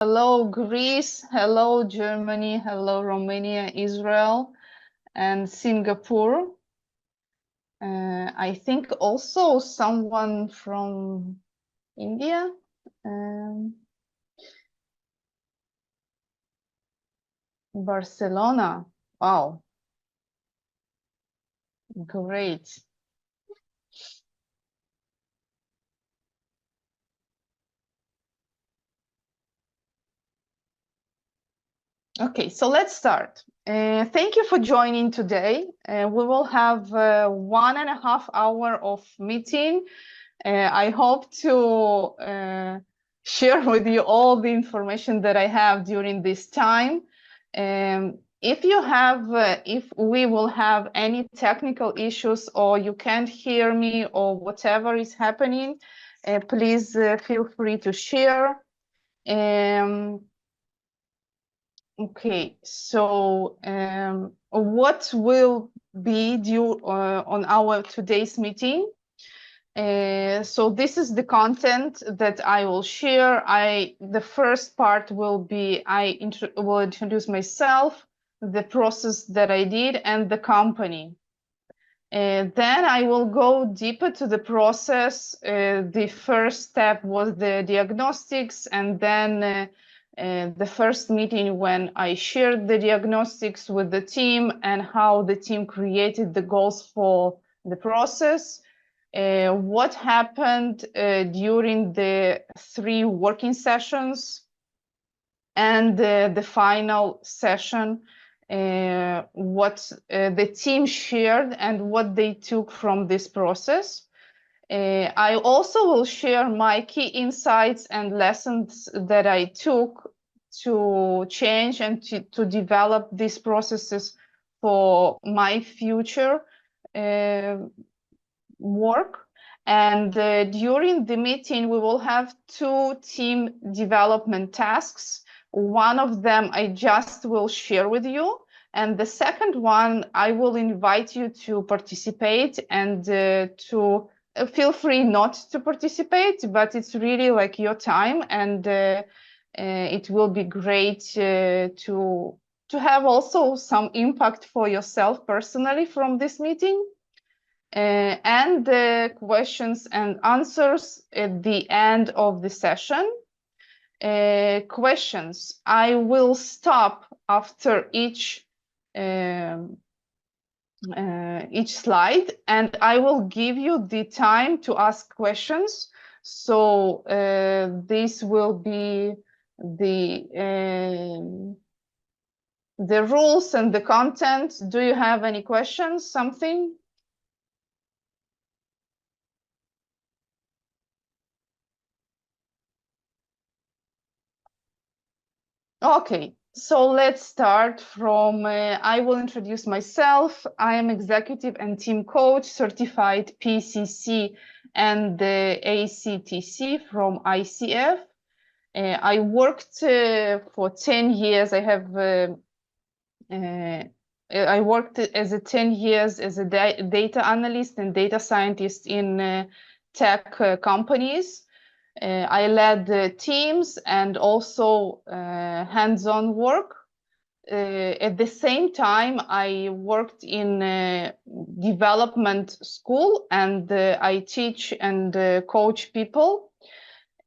Hello, Greece. Hello, Germany. Hello, Romania, Israel, and Singapore. I think also someone from India. Barcelona. Wow, great. Okay, so let's start. Thank you for joining today. We will have 1.5 hours of meeting. I hope to share with you all the information that I have during this time. If we will have any technical issues or you can't hear me or whatever is happening, please feel free to share. Okay, so what will be due on our today's meeting? So this is the content that I will share. The first part will be I will introduce myself, the process that I did, and the company. Then I will go deeper to the process. The first step was the diagnostics, and then the first meeting when I shared the diagnostics with the team and how the team created the goals for the process. What happened during the 3 working sessions and the final session, what the team shared and what they took from this process. I also will share my key insights and lessons that I took to change and to develop these processes for my future work. And during the meeting, we will have 2 team development tasks. One of them I just will share with you. And the second one, I will invite you to participate and to feel free not to participate, but it's really like your time, and it will be great to have also some impact for yourself personally from this meeting. And the questions and answers at the end of the session. Questions. I will stop after each slide, and I will give you the time to ask questions. So this will be the rules and the content. Do you have any questions? Something? Okay, so let's start from, I will introduce myself. I am executive and team coach, certified PCC and ACTC from ICF. I worked for 10 years. I worked as 10 years as a data analyst and data scientist in tech companies. I led teams and also hands-on work. At the same time, I worked in development school, and I teach and coach people.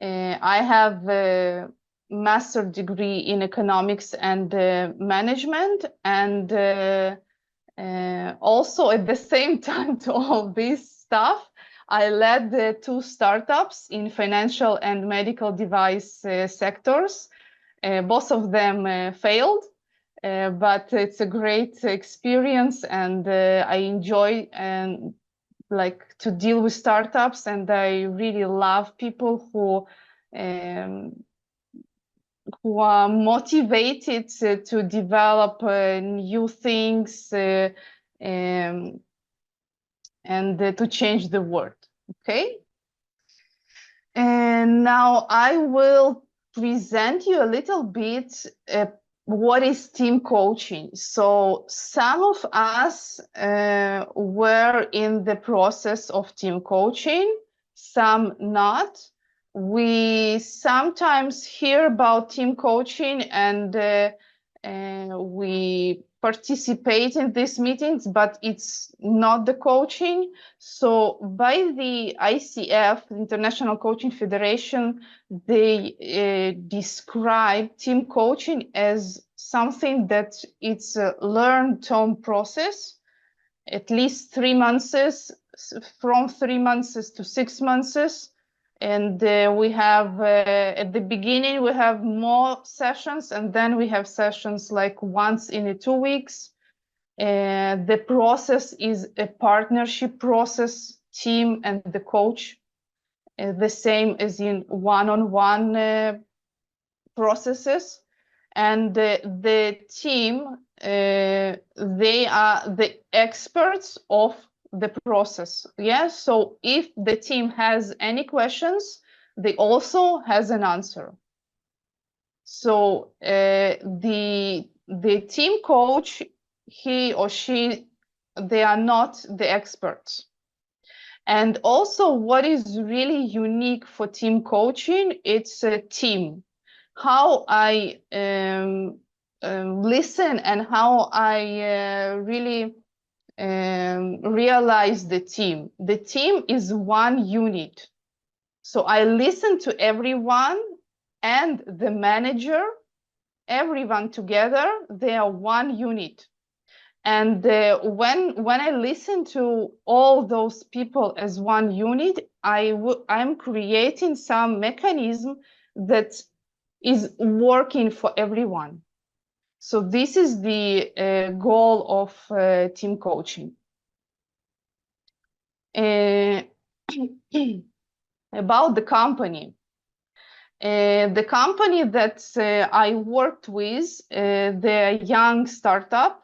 I have a master's degree in economics and management, and also at the same time to all this stuff, I led the 2 startups in financial and medical device sectors. Both of them failed, but it's a great experience, and I enjoy like to deal with startups, and I really love people who are motivated to develop new things and to change the world. Okay. And now I will present you a little bit what is team coaching. So some of us were in the process of team coaching, some not. we sometimes hear about team coaching, and we participate in these meetings, but it's not the coaching. So by the ICF, International Coaching Federation, they describe team coaching as something that it's a learn-to process, at least 3 months, from 3 months to 6 months. And we have, at the beginning, we have more sessions, and then we have sessions like once in 2 weeks. The process is a partnership process, team and the coach, the same as in one-on-one processes. And the team, they are the experts of the process. Yeah, so if the team has any questions, they also has an answer. So the team coach, he or she, they are not the experts. And also, what is really unique for team coaching, it's a team. How I listen and how I really realize the team. The team is one unit. So I listen to everyone and the manager, everyone together, they are one unit. And when I listen to all those people as one unit, I'm creating some mechanism that is working for everyone. So this is the goal of team coaching. About the company. The company that I worked with, they're a young startup.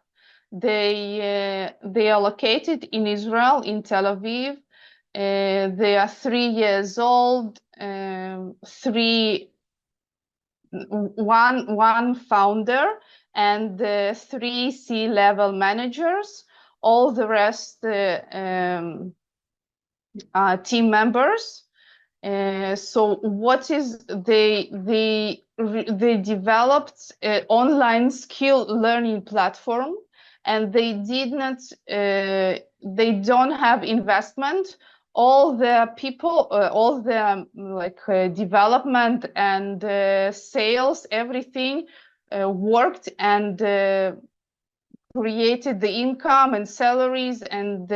They are located in Israel, in Tel Aviv. They are 3 years old. One founder and 3 C-level managers. All the rest are team members. So what is they developed an online skill learning platform, and they did not they don't have investment. All the people, all the development and sales, everything worked and created the income and salaries, and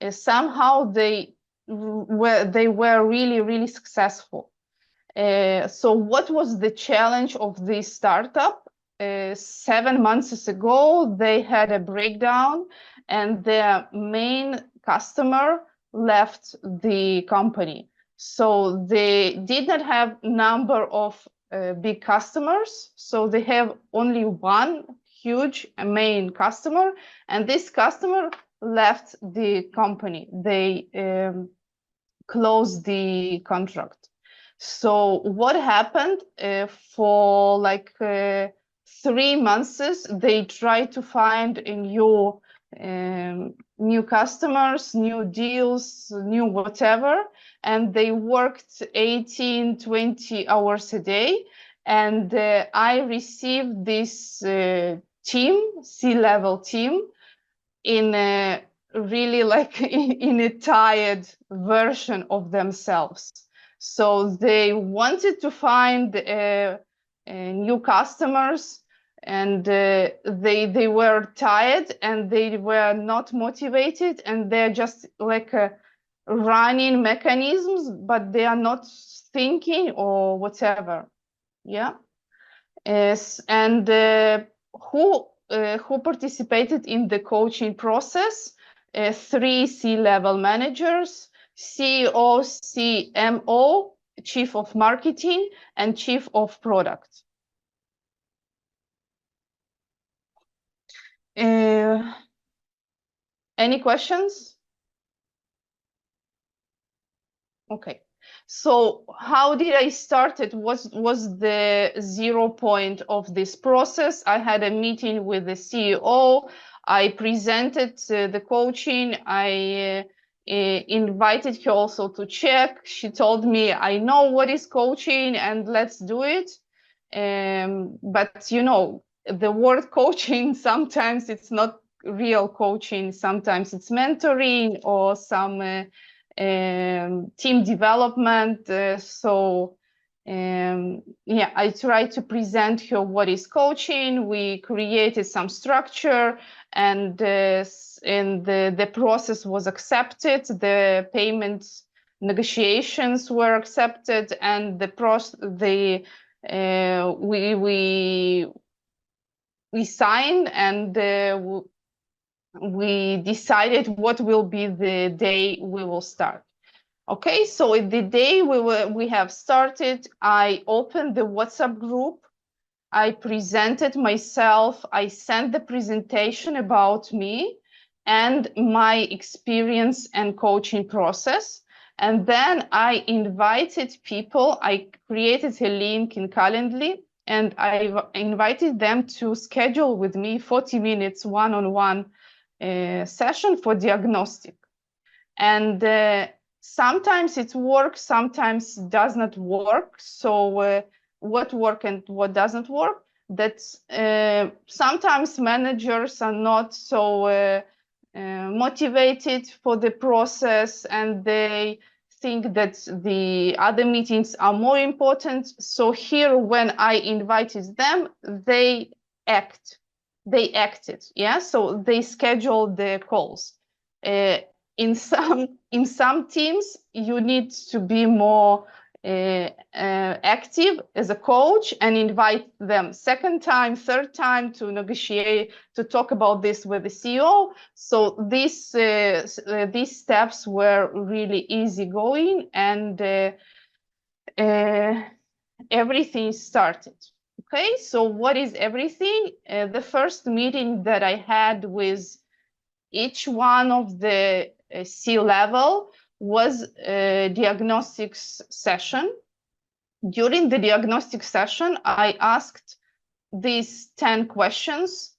somehow they were really successful. So what was the challenge of this startup? 7 months ago, they had a breakdown, and their main customer left the company. So they did not have number of big customers. So they have only one huge main customer, and this customer left the company. They closed the contract. So what happened? For like 3 months, they tried to find a new customers, new deals, new whatever, and they worked 18-20 hours a day. And I received this team, C-level team, in a really like in a tired version of themselves. So they wanted to find new customers, and they were tired, and they were not motivated, and they're just like running mechanisms, but they are not thinking or whatever. Yeah. Yes. And who participated in the coaching process? 3 C-level managers, CEO, CMO, Chief of Marketing, and Chief of Product. Any questions? Okay. So how did I start it? Was the 0 point of this process? I had a meeting with the CEO. I presented the coaching. I invited her also to check. She told me, I know what is coaching and let's do it. But you know, the word coaching, sometimes it's not real coaching, sometimes it's mentoring or some team development. Yeah, I tried to present her what is coaching. We created some structure, and the process was accepted. The payment negotiations were accepted, and we signed, and we decided what will be the day we will start. Okay, so the day we have started, I opened the WhatsApp group. I presented myself. I sent the presentation about me and my experience and coaching process. And then I invited people. I created a link in Calendly, and I invited them to schedule with me 40 minutes one-on-one session for diagnostic. And sometimes it works, sometimes it does not work. So what works and what doesn't work? That's sometimes managers are not so motivated for the process, and they think that the other meetings are more important. So here, when I invited them, they acted, yeah. So they scheduled the calls. In some teams, you need to be more active as a coach and invite them second time, third time to negotiate, to talk about this with the CEO. So these steps were really easygoing, and everything started. Okay, so what is everything? The first meeting that I had with each one of the C-level was a diagnostics session. During the diagnostic session, I asked these 10 questions,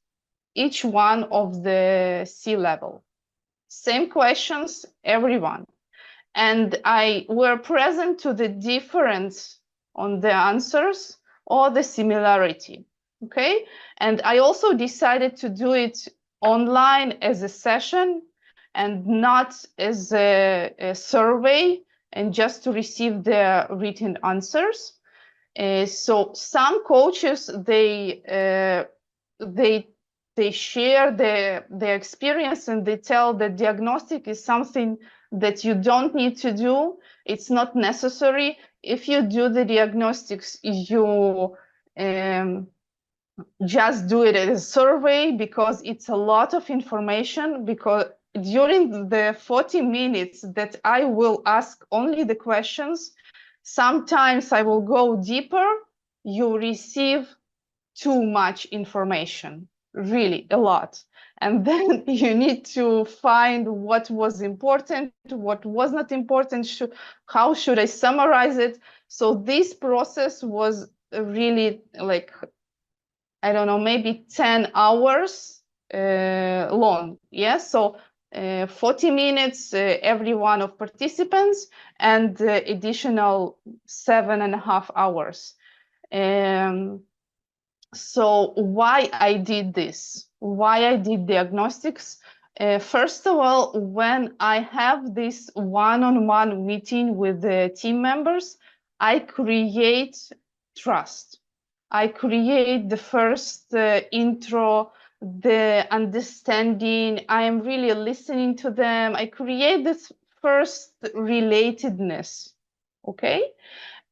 each one of the C-level. Same questions, everyone. And I were present to the difference on the answers or the similarity, okay? And I also decided to do it online as a session and not as a survey, and just to receive the written answers. So some coaches, they share their experience, and they tell that diagnostic is something that you don't need to do. It's not necessary. If you do the diagnostics, you just do it as a survey, because it's a lot of information. Because during the 40 minutes that I will ask only the questions, sometimes I will go deeper. You receive too much information, really a lot. And then you need to find what was important, what was not important, how should I summarize it. So this process was really, like, I don't know, maybe 10 hours long. Yeah, so 40 minutes every one of participants, and additional 7.5 hours. So why I did this? Why I did diagnostics? First of all, when I have this one-on-one meeting with the team members, I create trust. I create the first intro, the understanding. I am really listening to them. I create this first relatedness, okay?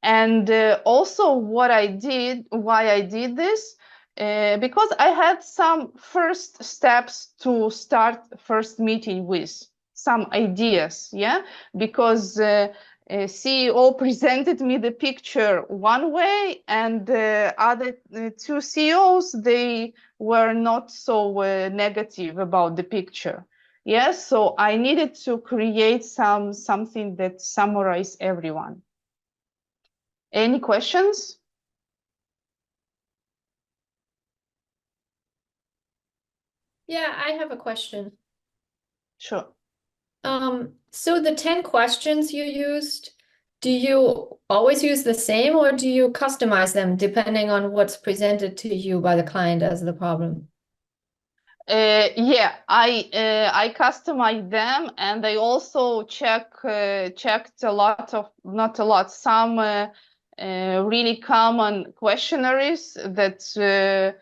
And also why I did this, because I had some first steps to start first meeting with, some ideas, yeah? Because CEO presented me the picture one way, and the other two CEOs, they were not so negative about the picture. Yes, so I needed to create something that summarizes everyone. Any questions? Yeah, I have a question. Sure. So the 10 questions you used, do you always use the same or do you customize them depending on what's presented to you by the client as the problem? Yeah, I customize them, and I also checked a lot of, not a lot, some really common questionnaires that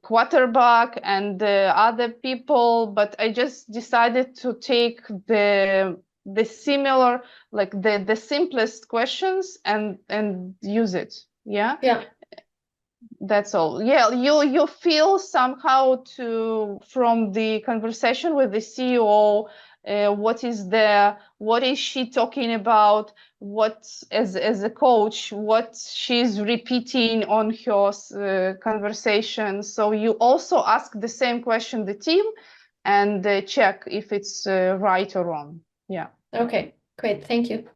quarterback and other people, but I just decided to take the similar, like the simplest questions and use it. Yeah. Yeah. That's all. Yeah, you feel somehow to from the conversation with the CEO, what is she talking about? What as a coach, what she's repeating on her conversation. So you also ask the same question the team, and check if it's right or wrong. Yeah. Okay, great. Thank you.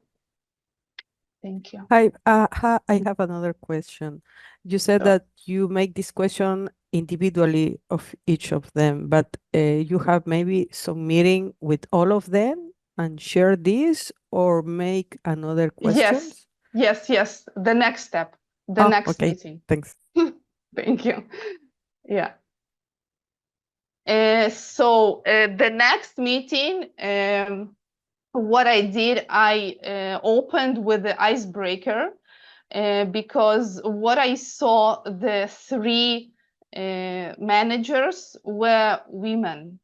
Thank you. Hi, I have another question. You said So, that you make this question individually of each of them, but you have maybe some meeting with all of them and share this or make another yes, questions? yes. The next step, the Oh, next okay. meeting. Thanks. Thank you. Yeah. So the next meeting, what I did, I opened with the icebreaker because what I saw, the three managers were women.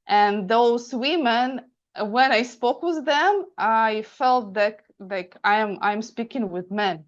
And those women, when I spoke with them, I felt that like I'm speaking with men.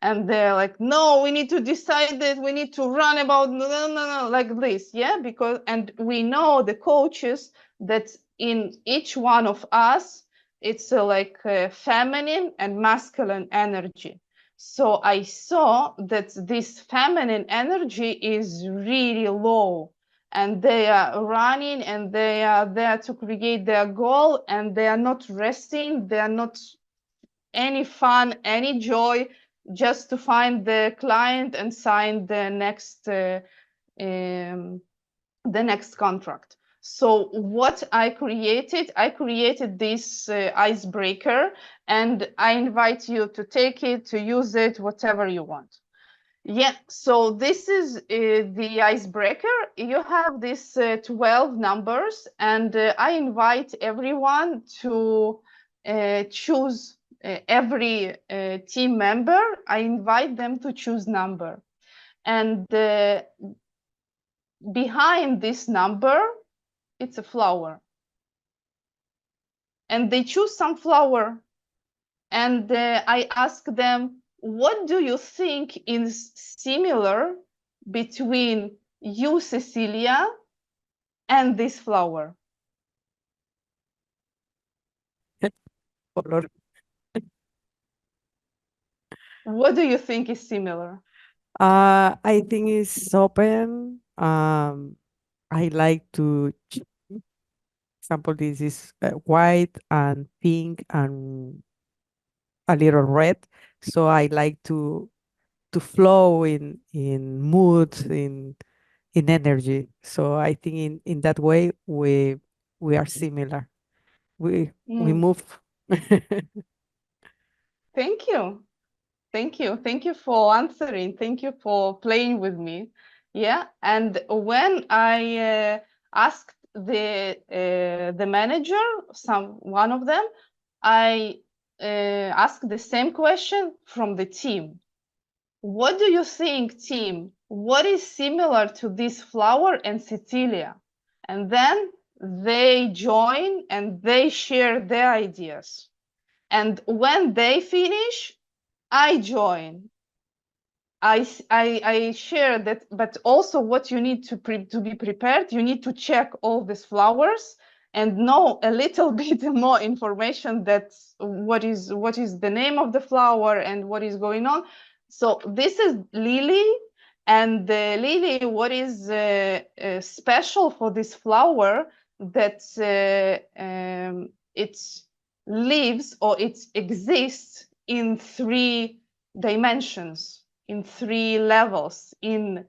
And they're like, no, we need to decide that we need to run about no, like this. Yeah, because and we know the coaches that in each one of us it's like feminine and masculine energy. So I saw that this feminine energy is really low, and they are running and they are there to create their goal, and they are not resting, they are not any fun, any joy, just to find the client and sign the next contract. So what I created this icebreaker, and I invite you to take it, to use it, whatever you want. Yeah, so this is the icebreaker. You have these 12 numbers, and I invite everyone to choose every team member. I invite them to choose number. And behind this number, it's a flower. And they choose some flower. And I ask them, what do you think is similar between you, Cecilia, and this flower? Color. What do you think is similar? I think it's open. I like to, example, this is white and pink and a little red. So I like to flow in moods, in energy. So I think in that way we are similar. We Mm, move. thank you. Thank you. Thank you for answering. Thank you for playing with me. Yeah. And when I asked the manager, one of them, I asked the same question from the team. What do you think, team? What is similar to this flower and Cecilia? And then they join and they share their ideas. And when they finish, I join. I share that, but also what you need to be prepared, you need to check all these flowers and know a little bit more information, that what is the name of the flower and what is going on. So this is lily, and lily, what is special for this flower, that it lives, or it exists in 3 dimensions, in 3 levels, in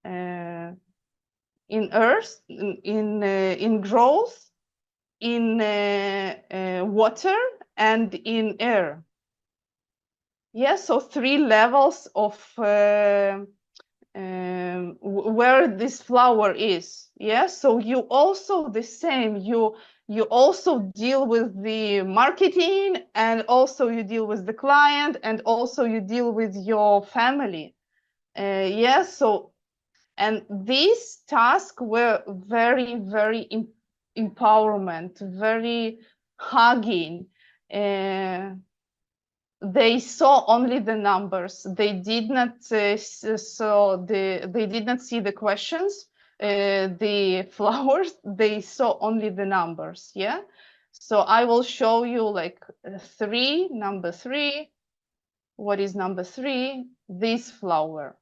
earth, in growth, in water and in air. Yes, so 3 levels of where this flower is. Yes, so you also the same. You also deal with the marketing, and also you deal with the client, and also you deal with your family. Yes, so and these tasks were very, very empowerment, very hugging. They saw only the numbers. They did not they did not see the questions, the flowers. They saw only the numbers. Yeah. So I will show you like number 3. What is number 3? This flower.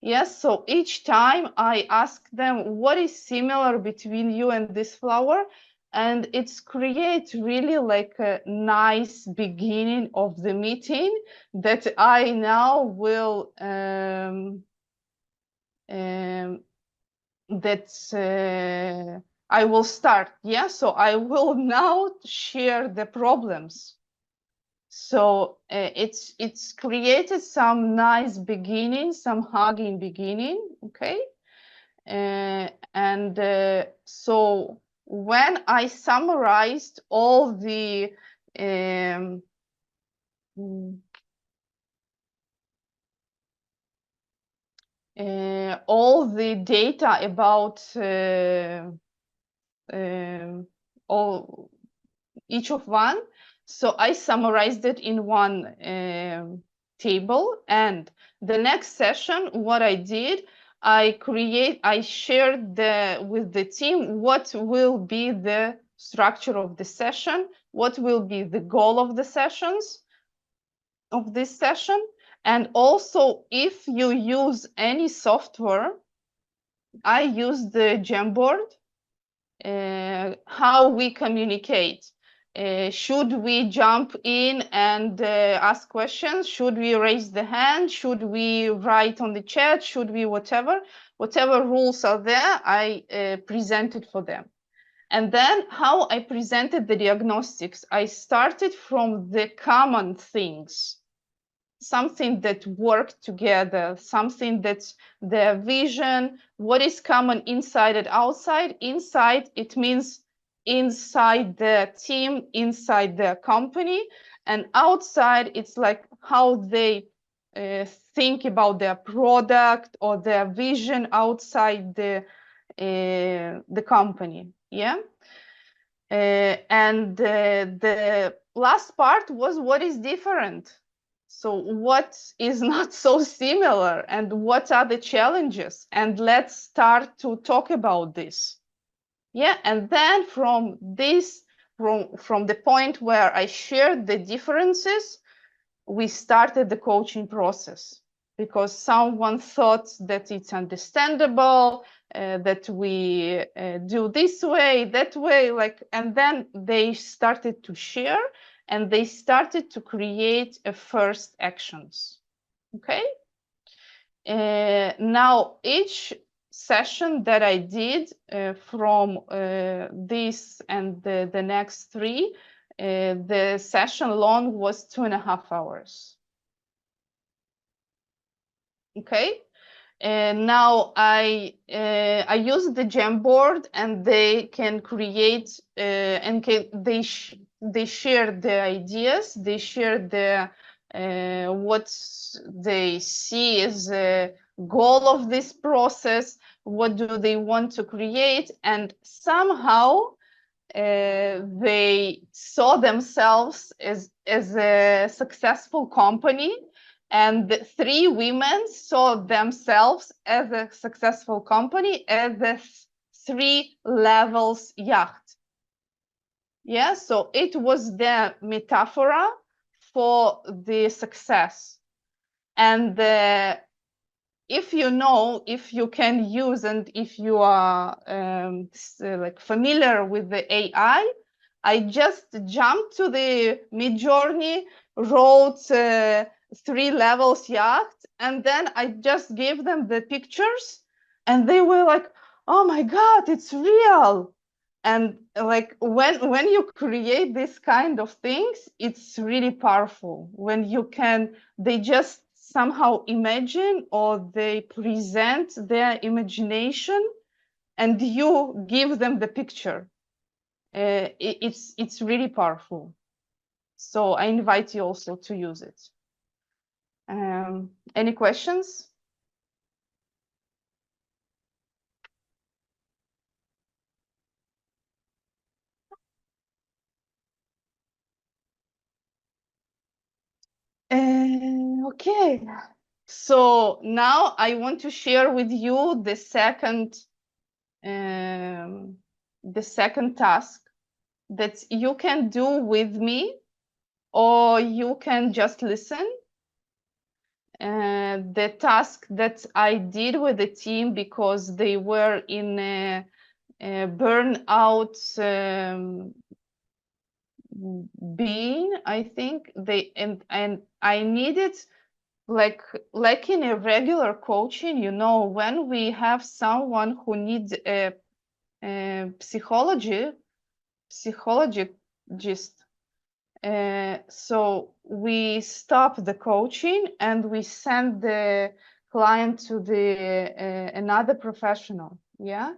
Yes, so each time I ask them what is similar between you and this flower, and it's create really like a nice beginning of the meeting that I now will I will start. Yeah, so I will now share the problems. So it's created some nice beginning, some hugging beginning, okay? So when I summarized all the data about each of one, so I summarized it in one table. And the next session, what I did, I shared with the team what will be the structure of the session, what will be the goal of the sessions of this session, and also if you use any software, I use the Jamboard. How we communicate. Should we jump in and ask questions? Should we raise the hand? Should we write on the chat? Should we whatever rules are there, I presented for them. And then how I presented the diagnostics, I started from the common things, something that work together, something that's their vision, what is common inside and outside. Inside, it means inside the team, inside the company, and outside, it's like how they think about their product or their vision outside the company. Yeah. And the last part was what is different. So what is not so similar, and what are the challenges? And let's start to talk about this. Yeah, and then from this, from the point where I shared the differences, we started the coaching process, because someone thought that it's understandable, that we do this way, that way, like, and then they started to share, and they started to create a first actions. Okay. Now each session that I did from this and the next 3, the session long was 2.5 hours. Okay. Now I use the Jamboard, and they can create and they share their ideas, they share their what they see as a goal of this process, what do they want to create, and somehow they saw themselves as a successful company. And the 3 women saw themselves as a successful company, as a 3 levels yacht. Yeah, so it was the metaphor for the success. And if you know, if you can use, and if you are like familiar with the AI, I just jumped to the Midjourney, wrote 3 levels yacht, and then I just gave them the pictures, and they were like, oh my God, it's real. And like when you create this kind of things, it's really powerful when you can, they just somehow imagine or they present their imagination and you give them the picture. It's really powerful. So I invite you also to use it. Any questions? Okay, so now I want to share with you the second task that you can do with me, or you can just listen. The task that I did with the team because they were in a burnout being, I think they and I needed like in a regular coaching, you know, when we have someone who needs a psychologist, so we stop the coaching and we send the client to the another professional. Yeah.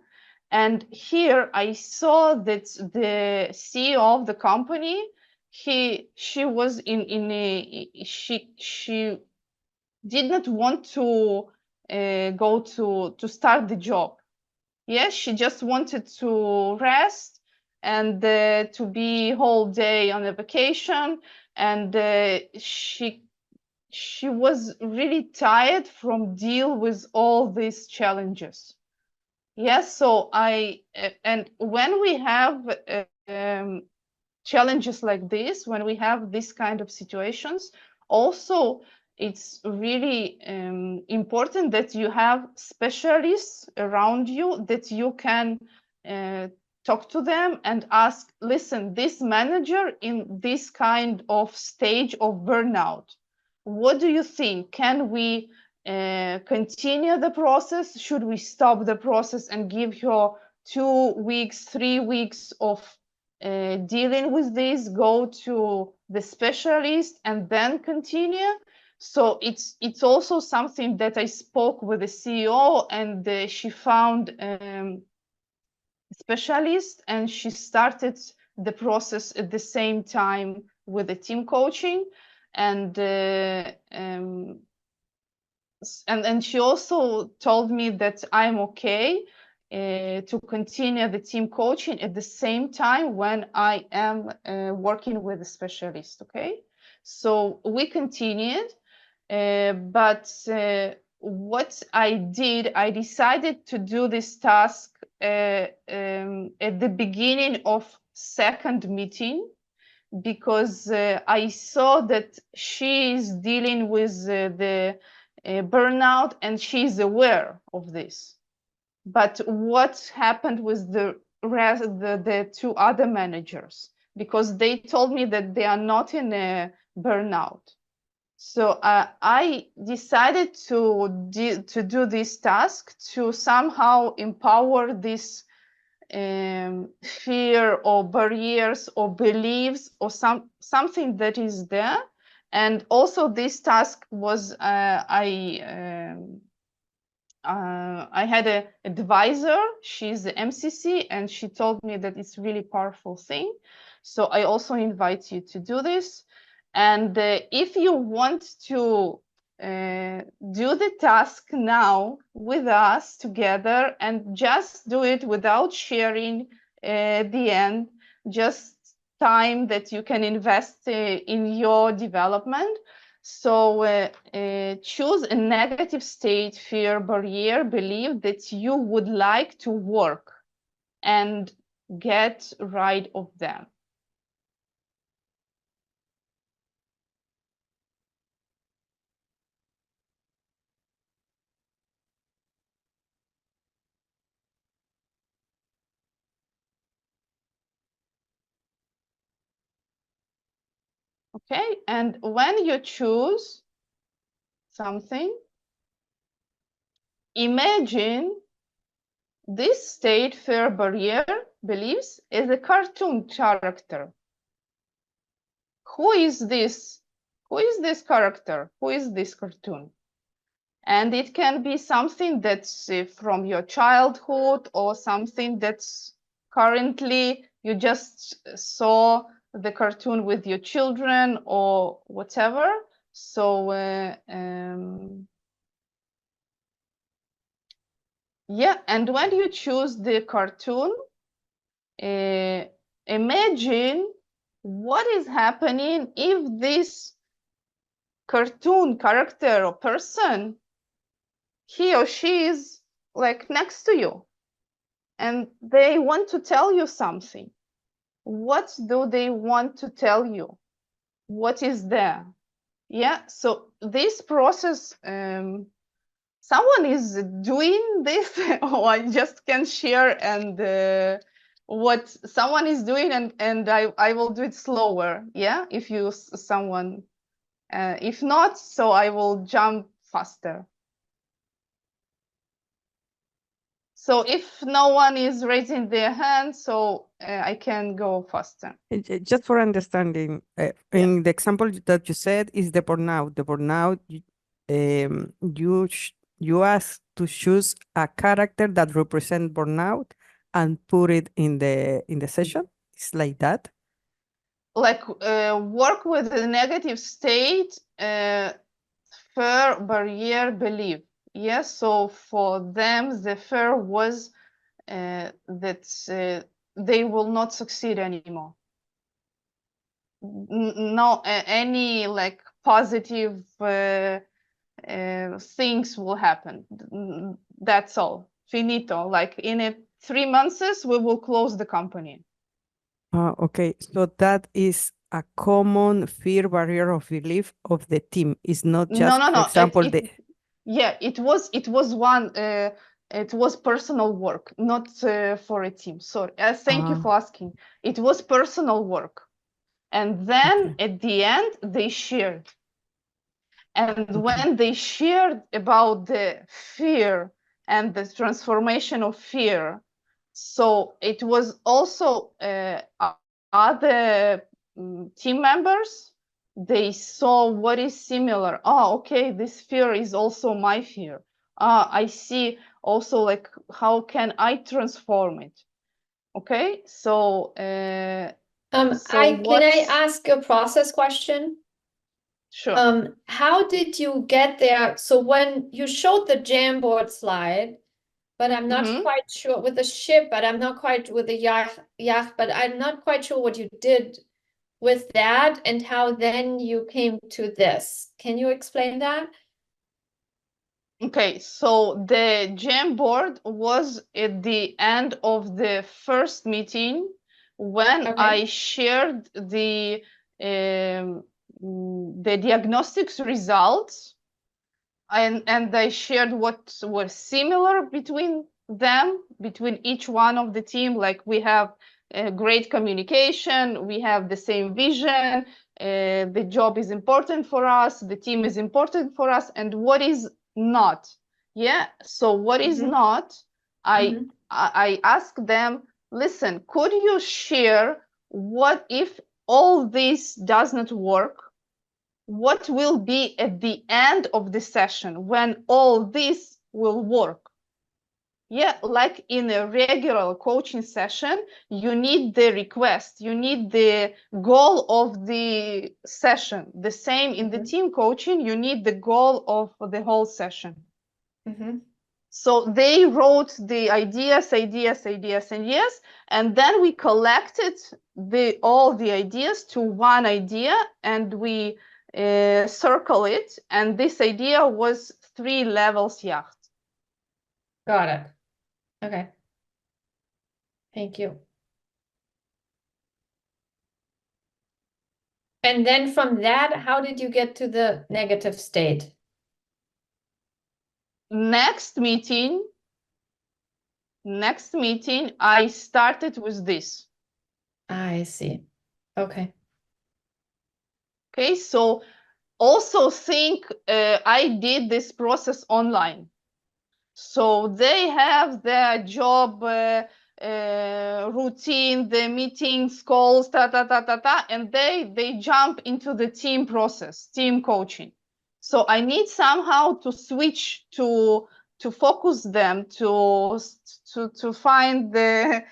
And here I saw that the CEO of the company, she was in a, she did not want to go to start the job. Yes, she just wanted to rest and to be whole day on a vacation, and she was really tired from deal with all these challenges. Yes, so and when we have challenges like this, when we have this kind of situations, also it's really important that you have specialists around you that you can talk to them and ask, listen, this manager in this kind of stage of burnout, what do you think? Can we continue the process? Should we stop the process and give her 2 weeks, 3 weeks of dealing with this, go to the specialist and then continue? So it's also something that I spoke with the CEO, and she found a specialist and she started the process at the same time with the team coaching. And she also told me that I'm okay to continue the team coaching at the same time when I am working with a specialist. Okay, so we continued, but what I did, I decided to do this task at the beginning of second meeting, because I saw that she is dealing with the burnout and she's aware of this. But what happened with the rest, the two other managers? Because they told me that they are not in a burnout. So I decided to do this task to somehow empower this fear or barriers or beliefs or something that is there. And also this task was I had an advisor, she's the MCC, and she told me that it's really powerful thing. So I also invite you to do this. And if you want to do the task now with us together and just do it without sharing the end, just time that you can invest in your development. So choose a negative state, fear, barrier, belief that you would like to work and get rid of them. Okay, and when you choose something, imagine this state, fear, barrier beliefs as a cartoon character. Who is this? Who is this character? Who is this cartoon? And it can be something that's from your childhood or something that's currently you just saw the cartoon with your children or whatever. So yeah, and when you choose the cartoon, imagine what is happening if this cartoon character or person, he or she is like next to you and they want to tell you something. What do they want to tell you? What is there? Yeah, so this process, someone is doing this, or I just can share and what someone is doing, and I will do it slower. Yeah, if you someone, if not, so I will jump faster. So if no one is raising their hand, so I can go faster. Just for understanding, in the example that you said is the burnout. The burnout, you ask to choose a character that represent burnout and put it in the session. It's like that. Like work with the negative state, fear, barrier, belief. Yes, so for them, the fear was that they will not succeed anymore. No, any like positive things will happen. That's all. Finito. Like in 3 months, we will close the company. Okay, so that is a common fear barrier of belief of the team. It's not just, No. for example, Yeah, it was one. It was personal work, not for a team. Sorry. Thank you for asking. It was personal work, and then at the end they shared. And when they shared about the fear and the transformation of fear, so it was also other team members, they saw what is similar. Oh, okay, this fear is also my fear. I see also like how can I transform it? Okay, so can I ask a process question? Sure. How did you get there? So when you showed the Jamboard slide, but I'm not quite sure with the ship, but I'm not quite with the yacht, but I'm not quite sure what you did with that and how then you came to this. Can you explain that? Okay, so the Jamboard was at the end of the first meeting when I shared the diagnostics results, and I shared what was similar between them, between each one of the team. Like we have great communication, we have the same vision, the job is important for us, the team is important for us, and what is not. Yeah, so what is not, I ask them, listen, could you share what if all this does not work? What will be at the end of the session when all this will work? Yeah, like in a regular coaching session, you need the request, you need the goal of the session. The same in the team coaching, you need the goal of the whole session. So they wrote the ideas, and then we collected all the ideas to one idea, and we circle it, and this idea was 3 levels yacht. Got it. Okay. Thank you. And then from that, how did you get to the negative state? Next meeting, I started with this. I see. Okay. Okay, so also think I did this process online. So they have their job routine, the meetings, calls, and they jump into the team process, team coaching. So I need somehow to switch to focus them to find the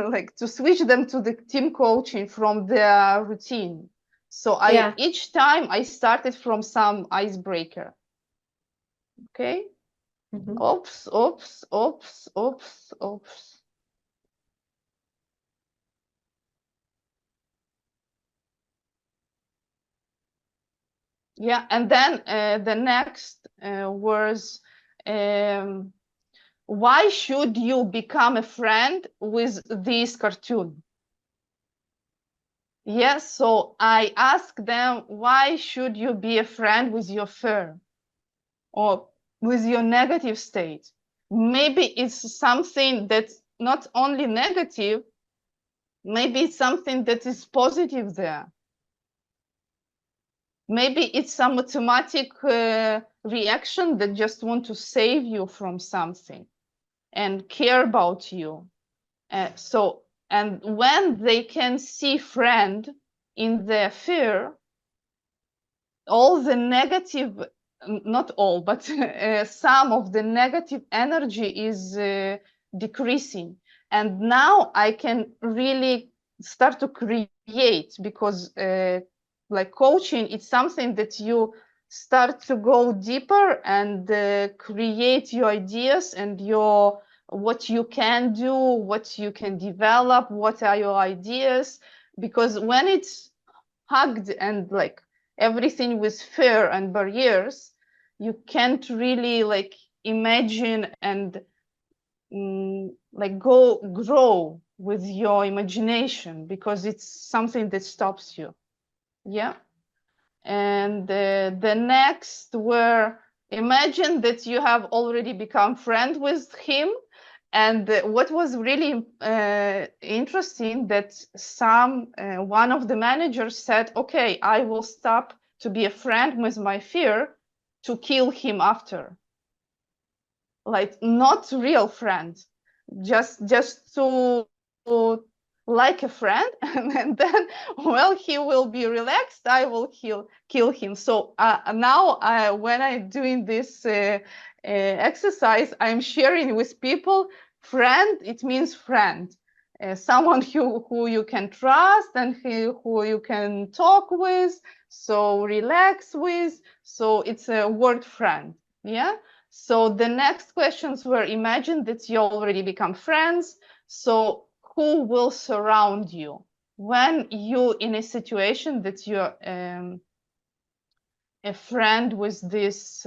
like to switch them to the team coaching from their routine. So each time I started from some icebreaker. Okay. Oops, oops, oops, oops, oops. Yeah, and then the next was, why should you become a friend with this cartoon? Yes, so I asked them, why should you be a friend with your fear or with your negative state? Maybe it's something that's not only negative, maybe it's something that is positive there. Maybe it's some automatic reaction that just want to save you from something and care about you. And when they can see friend in their fear, all the negative, not all, but some of the negative energy is decreasing. And now I can really start to create, because like coaching, it's something that you start to go deeper and create your ideas and your what you can do, what you can develop, what are your ideas. Because when it's hugged and like everything with fear and barriers, you can't really like imagine and like grow with your imagination, because it's something that stops you. Yeah. And the next were, imagine that you have already become friends with him. And what was really interesting, that one of the managers said, okay, I will stop to be a friend with my fear to kill him after. Like, not real friend, just to like a friend, and then, well, he will be relaxed, I will kill him. So now when I'm doing this exercise, I'm sharing with people, friend, it means friend, someone who you can trust and who you can talk with, so relax with. So it's a word friend. Yeah. So the next questions were, imagine that you already become friends. So who will surround you when you in a situation that you're a friend with this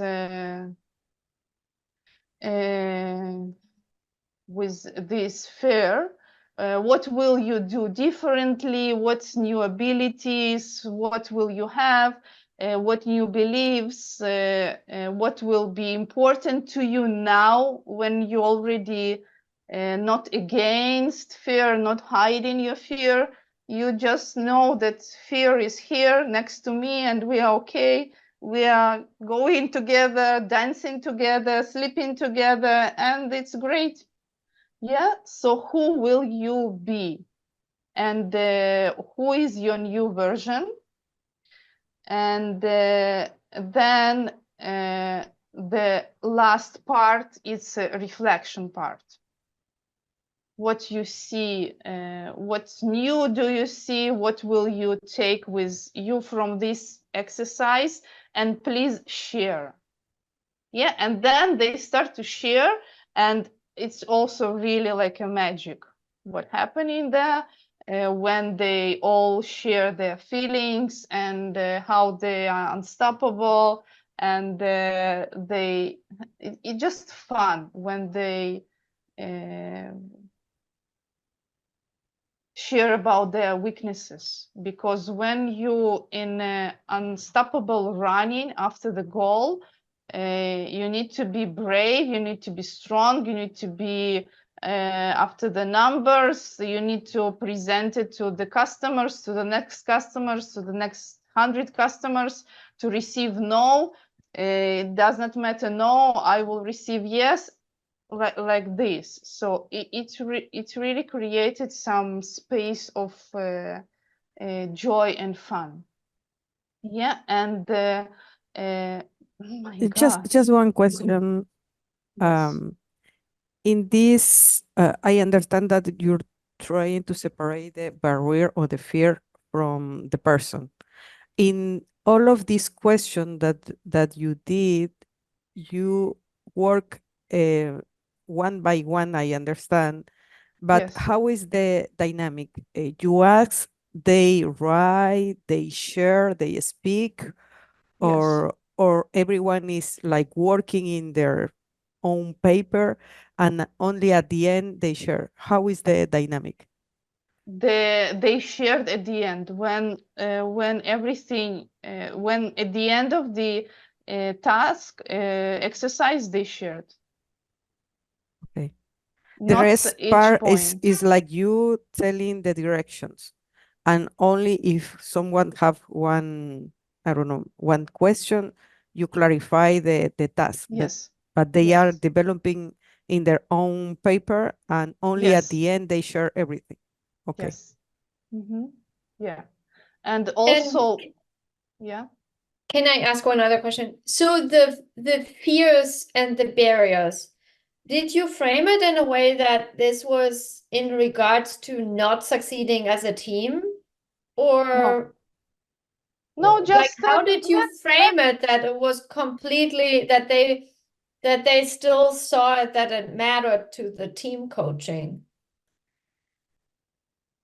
fear? What will you do differently? What's new abilities? What will you have? What new beliefs? What will be important to you now when you already not against fear, not hiding your fear? You just know that fear is here next to me and we are okay. We are going together, dancing together, sleeping together, and it's great. Yeah, so who will you be? And who is your new version? And then the last part is a reflection part. What you see, what's new do you see? What will you take with you from this exercise? And please share. Yeah, and then they start to share, and it's also really like a magic what happening there when they all share their feelings and how they are unstoppable, and it's just fun when they share about their weaknesses, because when you in unstoppable running after the goal, you need to be brave, you need to be strong, you need to be after the numbers, you need to present it to the customers, to the next customers, to the next 100 customers, to receive no. It does not matter, no, I will receive yes. like this. So it really created some space of joy and fun. Yeah, and oh my God. Just one question. Yes. In this, I understand that you're trying to separate the barrier or the fear from the person. In all of these questions that you did, you work one by one, I understand, but Yes. how is the dynamic? You ask, they write, they share, they speak, Yes. or everyone is like working in their own paper and only at the end they share? How is the dynamic? They shared at the end when everything when at the end of the task exercise they shared, Okay. The not rest each part point. is like you telling the directions, and only if someone have one, I don't know, one question, you clarify the task. Yes. But they are Yes. developing in their own paper, and only at Yes. the end they share everything. Okay. Yes. Mm-hmm. Yeah. And And also, yeah. can I ask one other question? So the fears and the barriers, did you frame it in a way that this was in regards to not succeeding as a team? No. Or No, like just how did you yeah. frame it that it was completely that they still saw it that it mattered to the team coaching?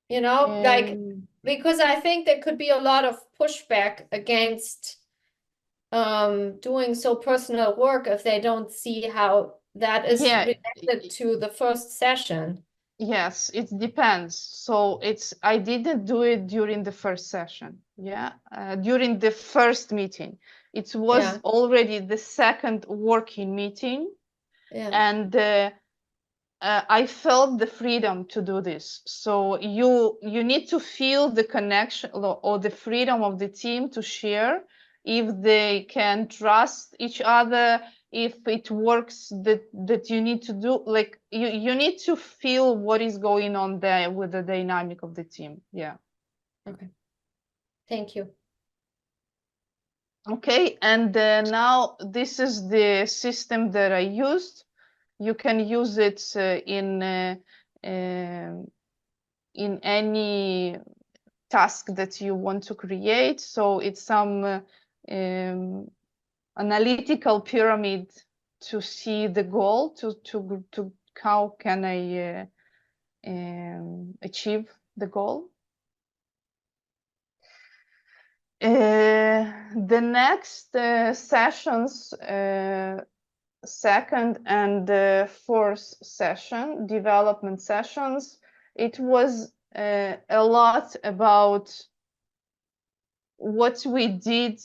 You know, like because I think there could be a lot of pushback against doing so personal work if they don't see how that is yeah. related to the first session. Yes, it depends. So I didn't do it during the first session. Yeah, during the first meeting. It was Yeah, already the second working meeting, yeah, and I felt the freedom to do this. So you need to feel the connection or the freedom of the team to share if they can trust each other, if it works that you need to do, like you need to feel what is going on there with the dynamic of the team. Yeah. okay. Thank you. Okay, and now this is the system that I used. You can use it in any task that you want to create. So it's some analytical pyramid to see the goal, to how can I achieve the goal. The next sessions, second and fourth session, development sessions, it was a lot about what we did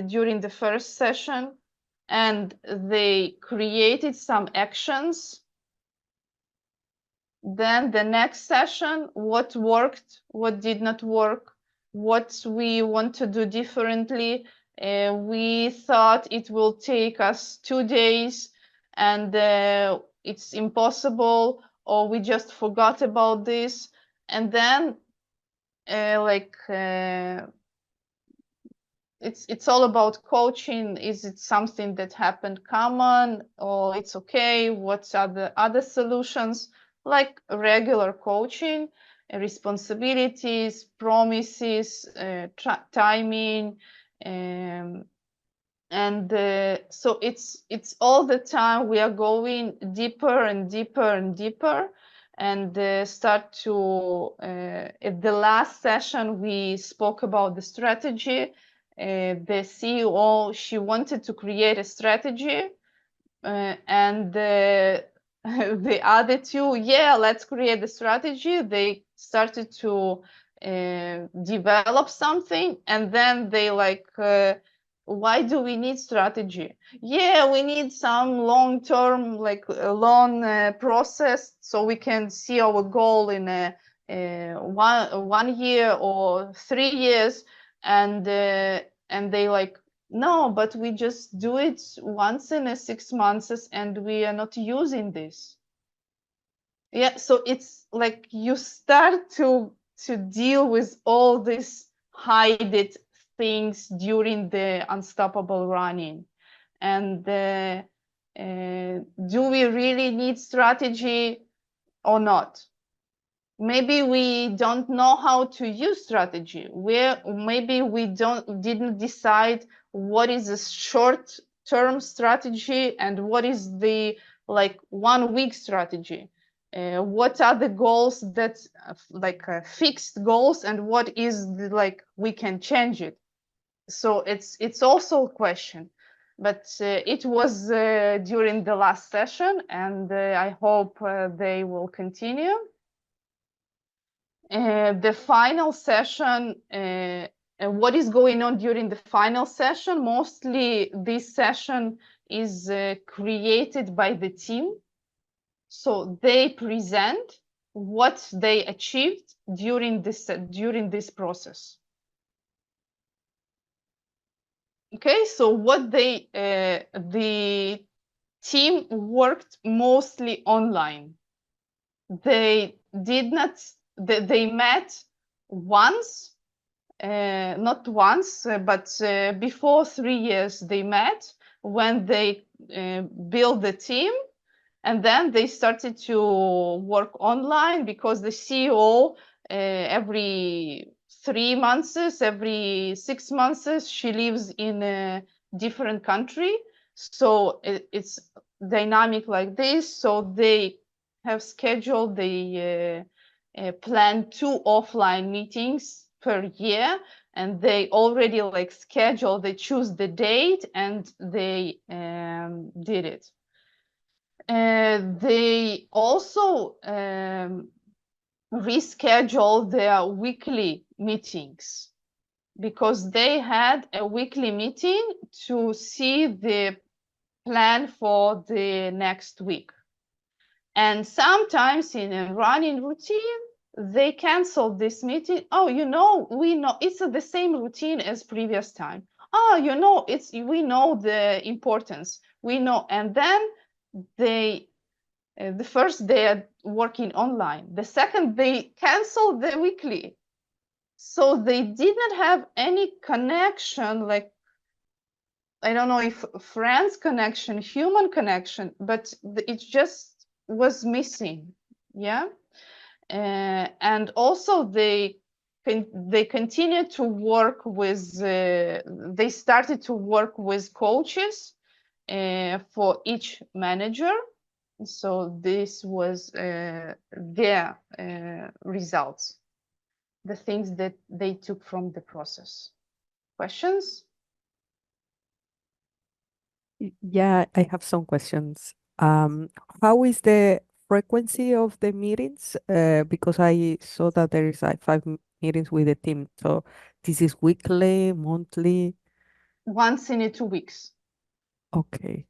during the first session, and they created some actions. Then the next session, what worked, what did not work, what we want to do differently. We thought it will take us 2 days, and it's impossible, or we just forgot about this. And then it's all about coaching. Is it something that happened common, or it's okay? What are the other solutions? Like regular coaching, responsibilities, promises, timing, and so it's all the time we are going deeper and deeper and deeper, and start to at the last session we spoke about the strategy. The CEO, she wanted to create a strategy, and the other two, yeah, let's create the strategy. They started to develop something, and then they like, why do we need strategy? Yeah, we need some long-term, like a long process, so we can see our goal in a one year or 3 years, and they like, No, but we just do it once in a 6 months and we are not using this. Yeah, so it's like you start to deal with all these hidden things during the unstoppable running. And do we really need strategy or not? Maybe we don't know how to use strategy. Maybe we didn't decide what is a short-term strategy and what is the like 1 week strategy. What are the goals that like fixed goals and what is the, like we can change it. So it's also a question, but it was during the last session, and I hope they will continue. The final session, what is going on during the final session? Mostly this session is created by the team. So they present what they achieved during this process. Okay, so what the team worked mostly online. They did not, they met once, not once, but before 3 years they met when they built the team, and then they started to work online because the CEO every 3 months, every 6 months, she lives in a different country. So it's dynamic like this. So they have scheduled, they plan 2 offline meetings per year, and they already like schedule, they choose the date and they did it. They also rescheduled their weekly meetings because they had a weekly meeting to see the plan for the next week. And sometimes in a running routine, they cancel this meeting. Oh, we know it's the same routine as previous time. Oh, we know the importance. We know, and then they the first they are working online. The second they canceled the weekly, so they didn't have any connection, like I don't know if friends connection, human connection, but it just was missing. Yeah. And also they continued to work with they started to work with coaches for each manager. So this was their results, the things that they took from the process. Questions? Yeah, I have some questions. How is the frequency of the meetings? Because I saw that there is like meetings with the team. So this is weekly, monthly. Once in 2 weeks. Okay.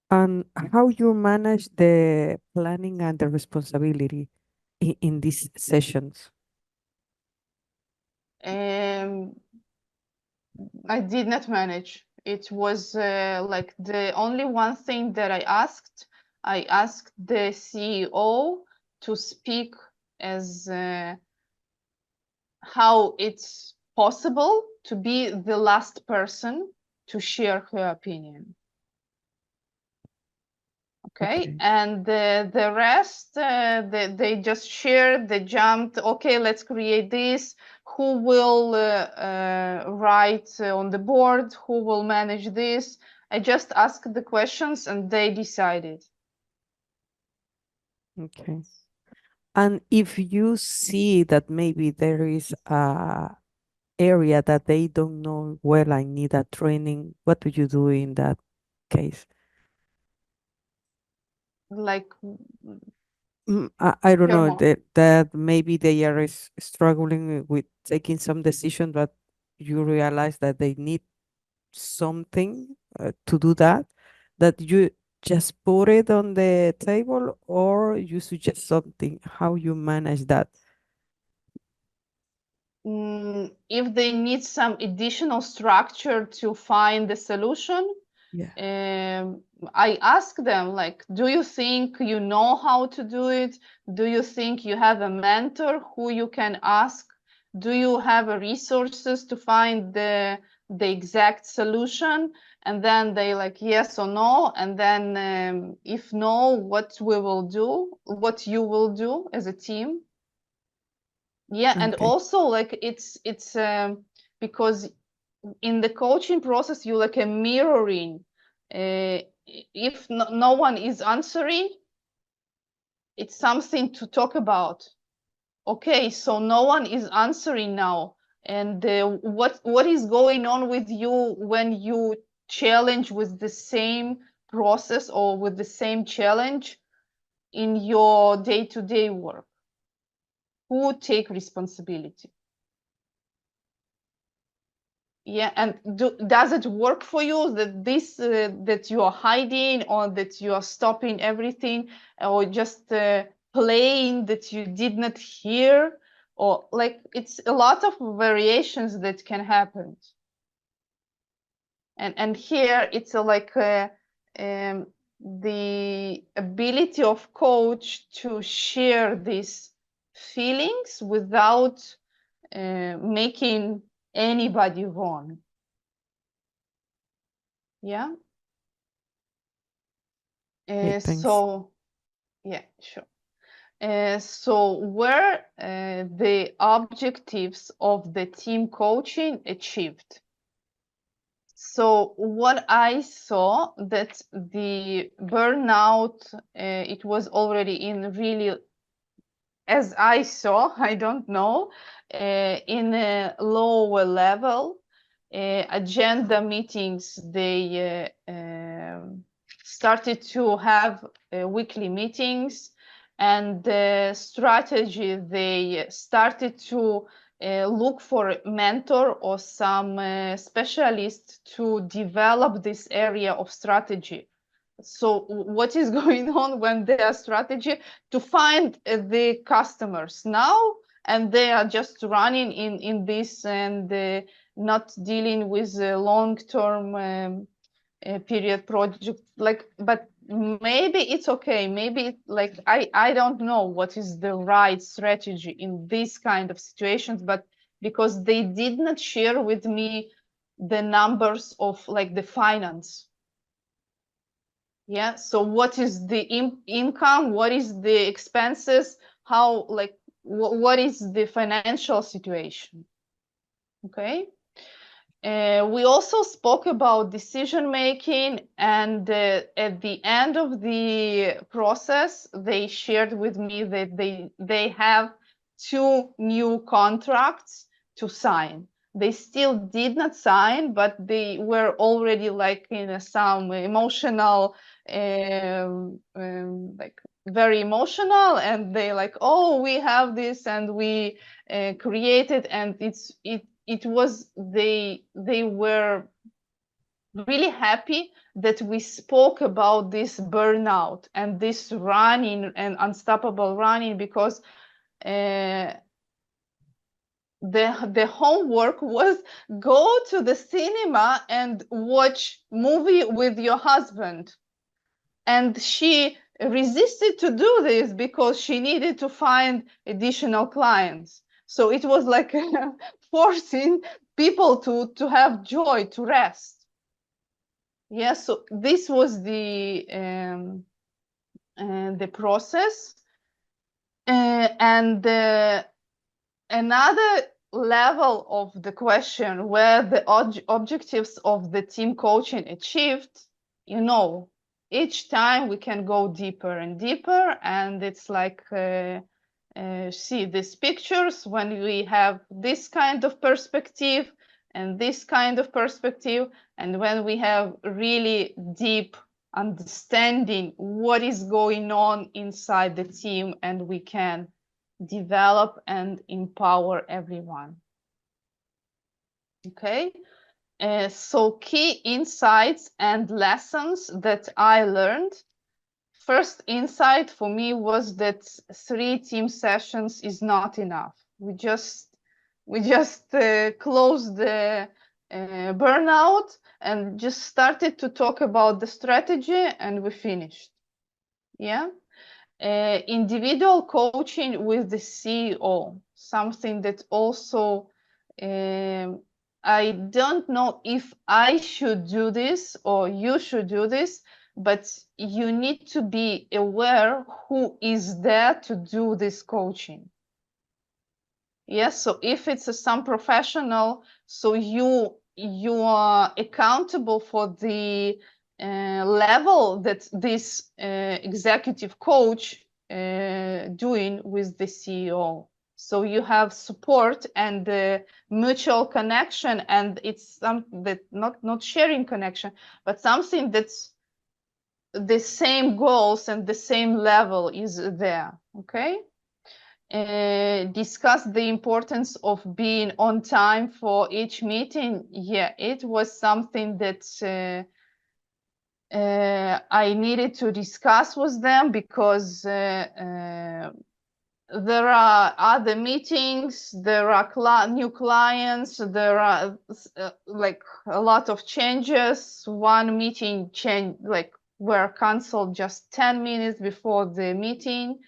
And how you manage the planning and the responsibility in these sessions? I did not manage. It was like the only one thing that I asked the CEO to speak as how it's possible to be the last person to share her opinion. Okay. And the rest, they just shared, they jumped, okay, let's create this. Who will write on the board? Who will manage this? I just asked the questions and they decided. Okay. And if you see that maybe there is a area that they don't know well, I need a training, what do you do in that case? Like, I don't hear know more. that maybe they are struggling with taking some decision, but you realize that they need something to do that, that you just put it on the table or you suggest something, how you manage that. if they need some additional structure to find the solution, I ask them, like, do you think you know how to do it? Do you think you have a mentor who you can ask? Do you have resources to find the exact solution? And then they like yes or no. And then if no, what we will do, what you will do as a team. Yeah, and also like it's because in the coaching process you like a mirroring. If no one is answering, it's something to talk about. Okay, so no one is answering now, and what is going on with you when you challenge with the same process or with the same challenge in your day-to-day work? Who take responsibility? Yeah, and does it work for you that this that you are hiding, or that you are stopping everything, or just playing that you did not hear, or like it's a lot of variations that can happen. And here it's like the ability of coach to share these feelings without making anybody wrong. Yeah. So yeah, sure. So were the objectives of the team coaching achieved? So what I saw that the burnout, it was already in really, as I saw, I don't know, in a lower level. Agenda meetings, they started to have weekly meetings, and the strategy, they started to look for a mentor or some specialist to develop this area of strategy. So what is going on when their strategy to find the customers now, and they are just running in this and not dealing with a long-term period project, like, but maybe it's okay, maybe like I don't know what is the right strategy in this kind of situations, but because they did not share with me the numbers of like the finance. Yeah, so what is the income, what is the expenses, how, like what is the financial situation? Okay. We also spoke about decision making, and at the end of the process, they shared with me that they have 2 new contracts to sign. They still did not sign, but they were already like in some emotional, like very emotional, and they like, oh, we have this, and we created, and it was they were really happy that we spoke about this burnout and this running and unstoppable running, because the homework was go to the cinema and watch movie with your husband, and she resisted to do this because she needed to find additional clients. So it was like forcing people to have joy, to rest. Yeah, so this was the process. And another level of the question, where the objectives of the team coaching achieved, you know, each time we can go deeper and deeper, and it's like see these pictures when we have this kind of perspective and this kind of perspective, and when we have really deep understanding what is going on inside the team, and we can develop and empower everyone. Okay, so key insights and lessons that I learned. First insight for me was that 3 team sessions is not enough. We just We just closed the burnout and just started to talk about the strategy, and we finished. Yeah. Individual coaching with the CEO, something that also I don't know if I should do this or you should do this, but you need to be aware who is there to do this coaching. Yes, so if it's some professional, so you are accountable for the level that this executive coach doing with the CEO. So you have support and mutual connection, and it's something that not sharing connection, but something that's the same goals and the same level is there. Okay. Discuss the importance of being on time for each meeting. Yeah, it was something that I needed to discuss with them, because there are other meetings, there are new clients, there are like a lot of changes. One meeting were canceled just 10 minutes before the meeting.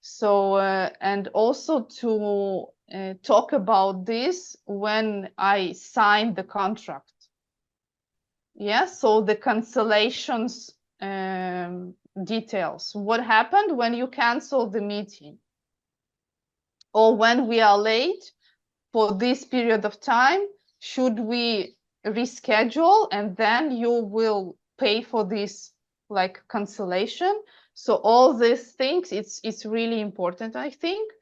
So and also to talk about this when I signed the contract. Yeah, so the cancellations details. What happened when you cancel the meeting? Or when we are late for this period of time, should we reschedule and then you will pay for this like cancellation? So all these things, it's really important, I think.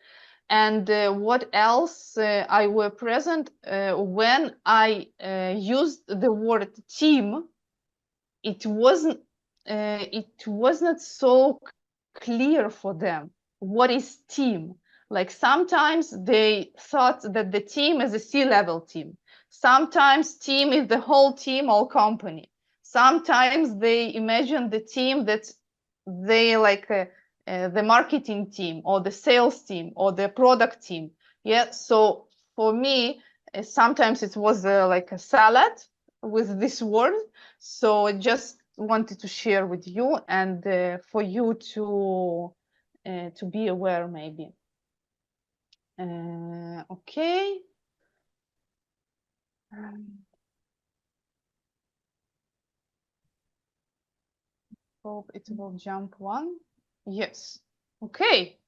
And what else? I were present when I used the word team. It wasn't so clear for them what is team. Like sometimes they thought that the team is a C-level team. Sometimes team is the whole team or company. Sometimes they imagine the team that they like the marketing team or the sales team or the product team. Yeah. So for me, sometimes it was like a salad with this word. So I just wanted to share with you and for you to be aware, maybe. Okay. Hope it will jump one. Yes. Okay.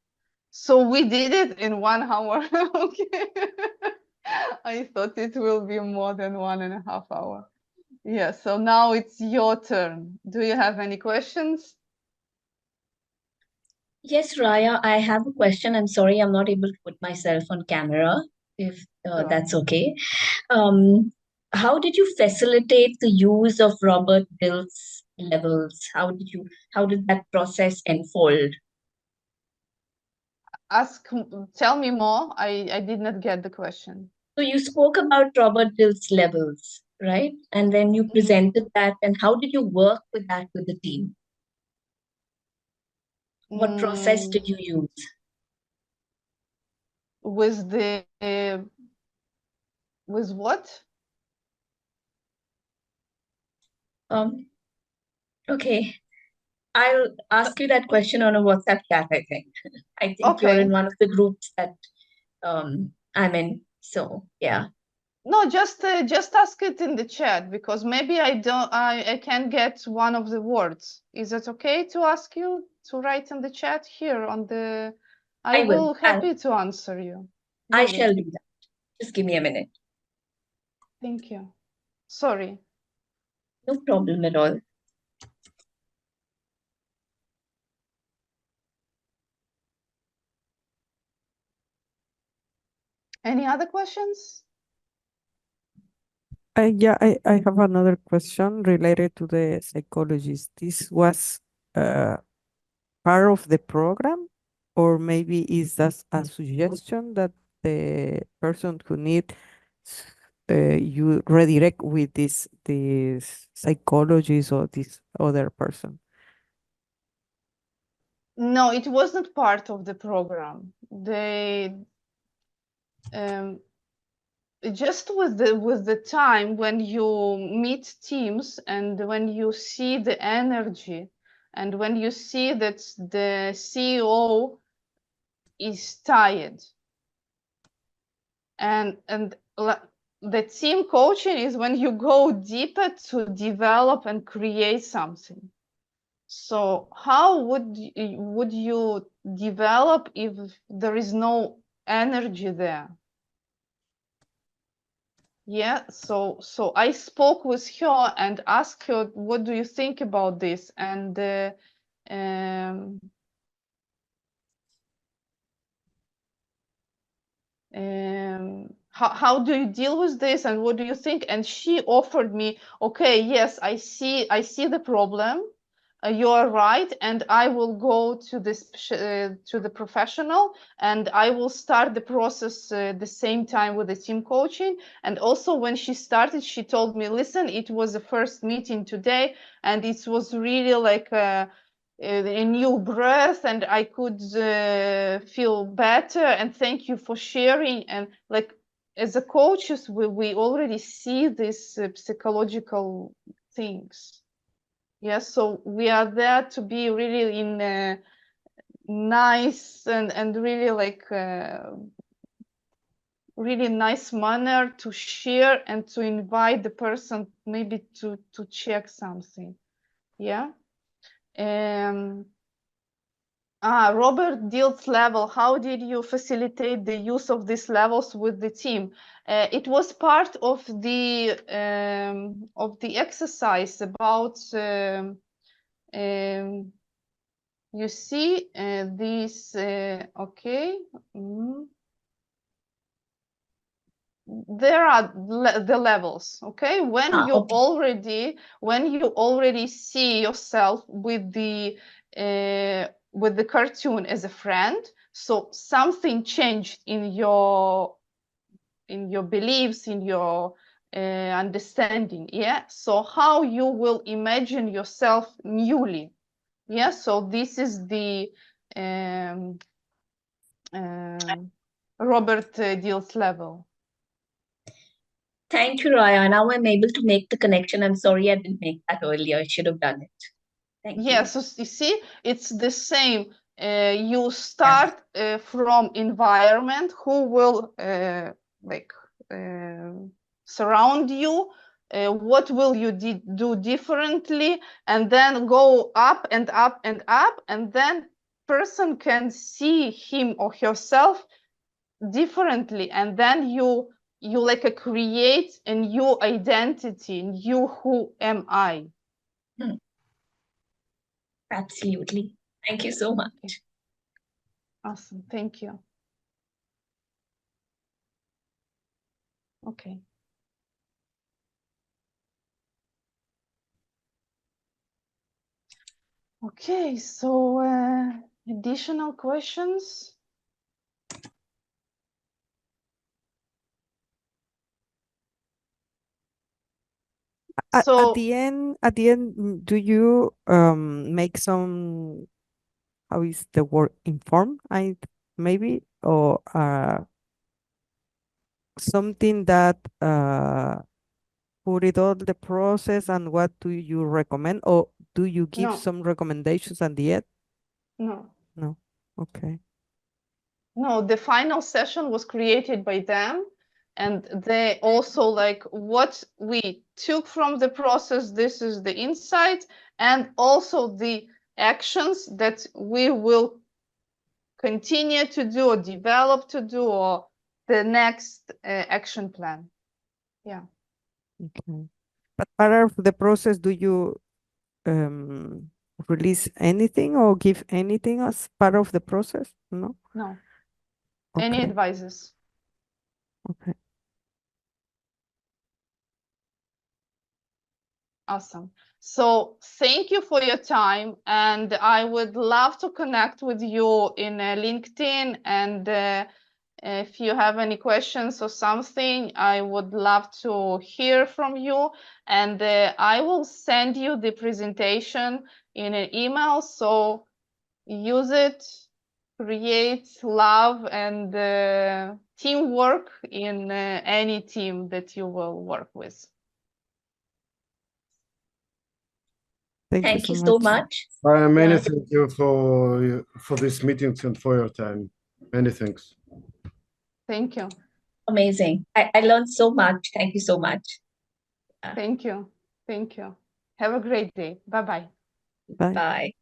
So we did it in 1 hour. Okay. I thought it will be more than 1.5 hours. Yeah. So now it's your turn. Do you have any questions? Yes, Raya, I have a question. I'm sorry, I'm not able to put myself on camera, if Sure. that's okay. How did you facilitate the use of Robert Bill's levels? How did that process unfold? Tell me more. I did not get the question. So you spoke about Robert Bill's levels, right? And then you presented that, and how did you work with that with the team? What process did you use? With the with what? Okay. I'll ask you that question on a WhatsApp chat, I think. I think you're Okay. in one of the groups that I'm in. So yeah. No, just ask it in the chat, because maybe I can get one of the words. Is it okay to ask you to write in the chat here on the? I will happy to answer you. I Really. shall do that. Just give me a minute. Thank you. Sorry. No problem at all. Any other questions? Yeah, I have another question related to the psychologist. This was part of the program, or maybe is that a suggestion that the person who need you redirect with this psychologist or this other person? No, it wasn't part of the program. They just with the time when you meet teams and when you see the energy and when you see that the CEO is tired and the team coaching is when you go deeper to develop and create something. So how would you develop if there is no energy there? Yeah, so I spoke with her and asked her, what do you think about this? And how do you deal with this and what do you think? And she offered me, okay, yes, I see the problem. You are right, and I will go to this to the professional, and I will start the process the same time with the team coaching. And also, when she started, she told me, "Listen, it was the first meeting today, and it was really like a new breath, and I could feel better. And thank you for sharing." And like as a coaches, we already see these psychological things. Yes, so we are there to be really in a nice and really like really nice manner to share and to invite the person maybe to check something. Yeah. Robert Dilt's level, how did you facilitate the use of these levels with the team? It was part of the exercise about you see these okay. There are the levels, okay, when you Okay. already see yourself with the cartoon as a friend, so something changed in your beliefs, in your understanding. Yeah, so how you will imagine yourself newly. Yeah, so this is the Robert Dilt's level. Thank you, Raya. Now I'm able to make the connection. I'm sorry I didn't make that earlier. I should have done it. Thank you. Yeah, so you see, it's the same. You start from environment who will like surround you. What will you do differently, and then go up and up and up, and then person can see him or herself differently, and then you like create a new identity, new who am I. Absolutely. Thank you so much. Okay. Awesome, thank you. Okay. Okay, so additional questions? At So the end, do you make some, how is the word, inform, maybe, or something that put it all the process, and what do you recommend, or do you give no, some recommendations at the end? no, No. Okay. no, the final session was created by them, and they also like what we took from the process. This is the insight, and also the actions that we will continue to do or develop to do, or the next action plan. Yeah. Okay. But part of the process, do you release anything or give anything as part of the process? No? No. Okay. Any advices? Okay. Awesome. So thank you for your time, and I would love to connect with you in LinkedIn, and if you have any questions or something, I would love to hear from you, and I will send you the presentation in an email, so use it create love and teamwork in any team that you will work with. Thank you so much. Many Yeah. thank you for this meeting and for your time. Many thanks. Thank you. Amazing. I learned so much. Thank you so much. Thank you. Thank you. Have a great day. Bye-bye. Bye. Bye.